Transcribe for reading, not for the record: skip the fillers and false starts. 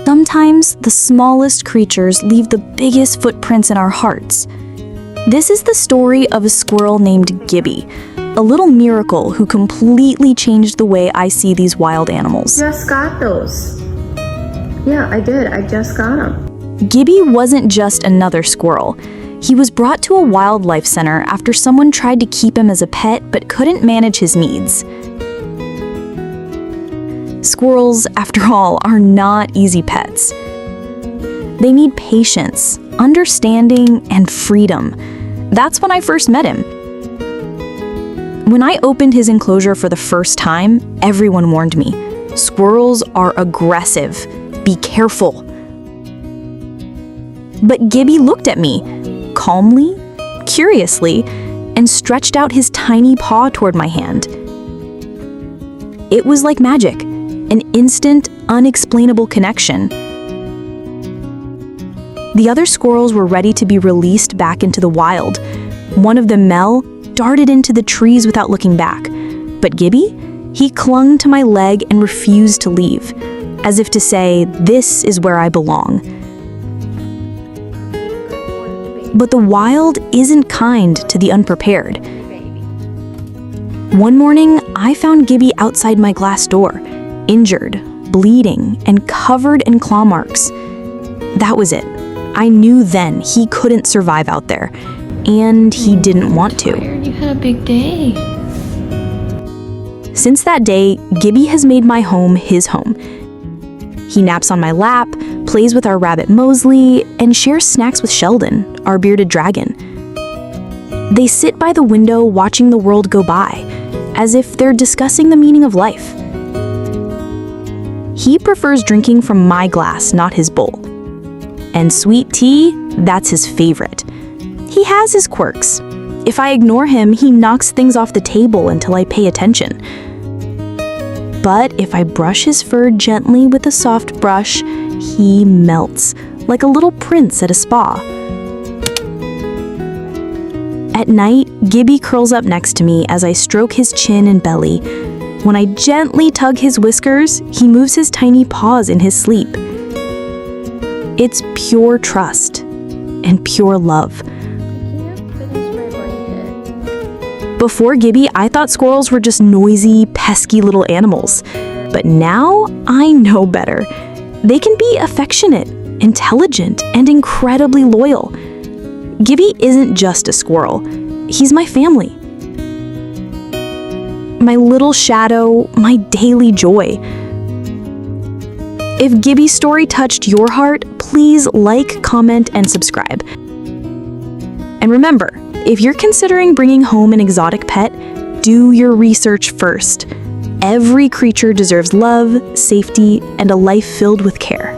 Sometimes the smallest creatures leave the biggest footprints in our hearts. This is the story of a squirrel named Gibby, a little miracle who completely changed the way I see these wild animals. Just got those. Yeah, I did. I just got them. Gibby wasn't just another squirrel. He was brought to a wildlife center after someone tried to keep him as a pet but couldn't manage his needs. Squirrels, after all, are not easy pets. They need patience, understanding, and freedom. That's when I first met him. When I opened his enclosure for the first time, everyone warned me, squirrels are aggressive. Be careful. But Gibby looked at me, calmly, curiously, and stretched out his tiny paw toward my hand. It was like magic, an instant, unexplainable connection. The other squirrels were ready to be released back into the wild. One of them, Mel, darted into the trees without looking back. But Gibby, he clung to my leg and refused to leave, as if to say, this is where I belong. But the wild isn't kind to the unprepared. One morning, I found Gibby outside my glass door, injured, bleeding, and covered in claw marks. That was it. I knew then he couldn't survive out there, and he didn't want to. You had a big day. Since that day, Gibby has made my home his home. He naps on my lap, plays with our rabbit Mosley, and shares snacks with Sheldon, our bearded dragon. They sit by the window watching the world go by, as if they're discussing the meaning of life. He prefers drinking from my glass, not his bowl. And sweet tea, that's his favorite. He has his quirks. If I ignore him, he knocks things off the table until I pay attention. But if I brush his fur gently with a soft brush, he melts, like a little prince at a spa. At night, Gibby curls up next to me as I stroke his chin and belly. When I gently tug his whiskers, he moves his tiny paws in his sleep. It's pure trust and pure love. Before Gibby, I thought squirrels were just noisy, pesky little animals. But now I know better. They can be affectionate, intelligent, and incredibly loyal. Gibby isn't just a squirrel. He's my family. My little shadow, my daily joy. If Gibby's story touched your heart, please like, comment, and subscribe. And remember, if you're considering bringing home an exotic pet, do your research first. Every creature deserves love, safety, and a life filled with care.